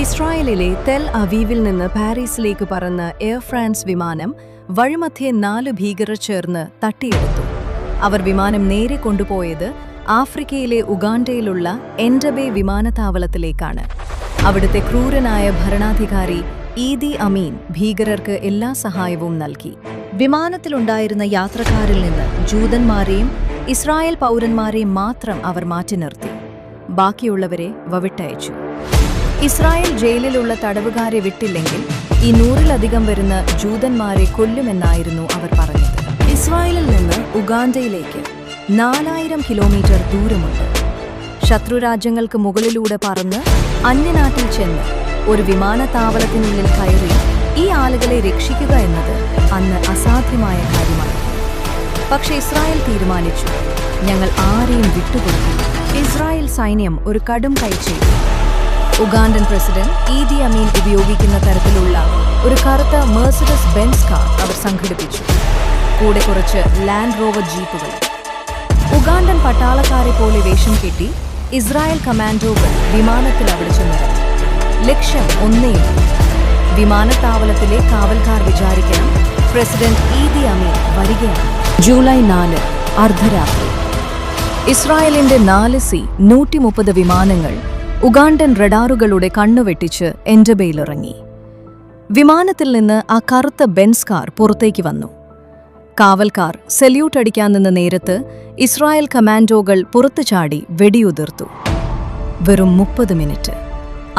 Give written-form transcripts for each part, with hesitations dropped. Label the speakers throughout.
Speaker 1: ഇസ്രായേലിലെ തെൽ അവീവിൽ നിന്ന് പാരീസിലേക്ക് പറന്ന എയർ ഫ്രാൻസ് വിമാനം വഴിമധ്യേ 4 ഭീകരർ ചേർന്ന് തട്ടിയെടുത്തു. അവർ വിമാനം നേരെ കൊണ്ടുപോയത് ആഫ്രിക്കയിലെ ഉഗാണ്ടയിലുള്ള എൻഡബെ വിമാനത്താവളത്തിലേക്കാണ്. അവിടുത്തെ ക്രൂരനായ ഭരണാധികാരി ഈദി അമീൻ ഭീകരർക്ക് എല്ലാ സഹായവും നൽകി. വിമാനത്തിലുണ്ടായിരുന്ന യാത്രക്കാരിൽ നിന്ന് ജൂതന്മാരെയും ഇസ്രായേൽ പൗരന്മാരെയും മാത്രം അവർ മാറ്റി നിർത്തി. ബാക്കിയുള്ളവരെ വവിട്ടയച്ചു. ഇസ്രായേൽ ജയിലിലുള്ള തടവുകാരെ വിട്ടില്ലെങ്കിൽ ഈ 100-ലധികം വരുന്ന ജൂതന്മാരെ കൊല്ലുമെന്നായിരുന്നു അവർ പറഞ്ഞത്. ഇസ്രായേലിൽ നിന്ന് ഉഗാണ്ടയിലേക്ക് 4000 കിലോമീറ്റർ ദൂരമുണ്ട്. ശത്രുരാജ്യങ്ങൾക്ക് മുകളിലൂടെ പറന്ന് അന്യനാട്ടിൽ ചെന്ന് ഒരു വിമാനത്താവളത്തിനുള്ളിൽ കയറി ഈ ആളുകളെ രക്ഷിക്കുക എന്നത് അന്ന് അസാധ്യമായ കാര്യമാണ്. പക്ഷേ ഇസ്രായേൽ തീരുമാനിച്ചു, ഞങ്ങൾ ആരെയും വിട്ടുകൊടുക്കില്ല. ഇസ്രായേൽ സൈന്യം ഒരു കടും കൈ ചെയ്തു. ഉഗാണ്ടൻ പ്രസിഡന്റ് ഈദി അമീൻ ഉപയോഗിക്കുന്ന തരത്തിലുള്ള ഒരു കറുത്ത മെർസിഡസ് ബെൻസ് കാർ അവർ സംഘടിപ്പിച്ചു. കൂടെ കുറച്ച് ലാൻഡ് റോവർ ജീപ്പുകൾ. ഉഗാണ്ടൻ പട്ടാളക്കാരെ പോലെ വേഷം കെട്ടി ഇസ്രായേൽ കമാൻഡോകൾ വിമാനത്തിൽ അവിടെ ചെന്നിറങ്ങി. ലക്ഷ്യം ഒന്നേയുള്ളൂ. വിമാനത്താവളത്തിലെ കാവൽക്കാർ വിചാരിക്കണം പ്രസിഡന്റ് ഈദി അമീൻ വരികയാണ്. ജൂലൈ 4 അർദ്ധരാത്രി ഇസ്രായേലിന്റെ 4C 130 വിമാനങ്ങൾ ഉഗാണ്ടൻ റഡാറുകളുടെ കണ്ണുവെട്ടിച്ച് എൻഡബെയിലിറങ്ങി. വിമാനത്തിൽ നിന്ന് ആ കറുത്ത ബെൻസ് കാർ പുറത്തേക്ക് വന്നു. കാവൽക്കാർ സെല്യൂട്ട് അടിക്കാൻ നിന്ന നേരത്ത് ഇസ്രായേൽ കമാൻഡോകൾ പുറത്തു ചാടി വെടിയുതിർത്തു. വെറും 30 മിനിറ്റ്.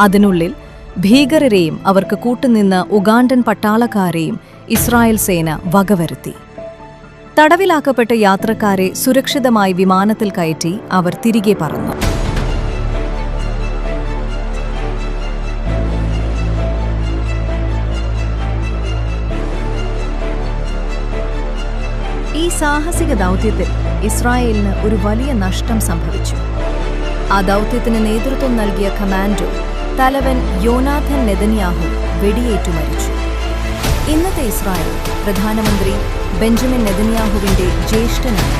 Speaker 1: അതിനുള്ളിൽ ഭീകരരെയും അവർക്ക് കൂട്ടുനിന്ന ഉഗാണ്ടൻ പട്ടാളക്കാരെയും ഇസ്രായേൽ സേന വകവരുത്തി. തടവിലാക്കപ്പെട്ട യാത്രക്കാരെ സുരക്ഷിതമായി വിമാനത്തിൽ കയറ്റി അവർ തിരികെ പറന്നു. ഈ സാഹസിക ദൗത്യത്തിൽ ഇസ്രായേലിന് ഒരു വലിയ നഷ്ടം സംഭവിച്ചു. ആ ദൗത്യത്തിന് നേതൃത്വം നൽകിയ കമാൻഡോ തലവൻ യോനാഥൻ നെതന്യാഹു വെടിയേറ്റു മരിച്ചു. ഇന്നത്തെ ഇസ്രായേൽ പ്രധാനമന്ത്രി ബെഞ്ചമിൻ നെതന്യാഹുവിന്റെ ജ്യേഷ്ഠനാണ്.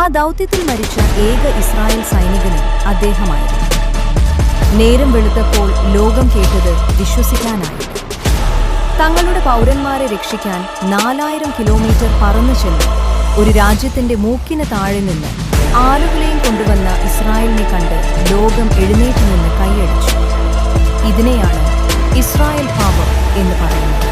Speaker 1: ആ ദൗത്യത്തിൽ മരിച്ച ഏക ഇസ്രായേൽ സൈനികനും അദ്ദേഹമായിരുന്നു. നേരം വെളുത്തപ്പോൾ ലോകം കേട്ടത് വിശ്വസിക്കാനായില്ല. തങ്ങളുടെ പൗരന്മാരെ രക്ഷിക്കാൻ 4000 കിലോമീറ്റർ പറന്നു ചെന്ന് ഒരു രാജ്യത്തിന്റെ മൂക്കിന് താഴെ നിന്ന് ആളുകളെയും കൊണ്ടുവന്ന ഇസ്രായേലിനെ കണ്ട് ലോകം എഴുന്നേറ്റ് നിന്ന് കൈയടിച്ചു. ഇതിനെയാണ് ഇസ്രായേൽ പവർ എന്ന് പറയുന്നത്.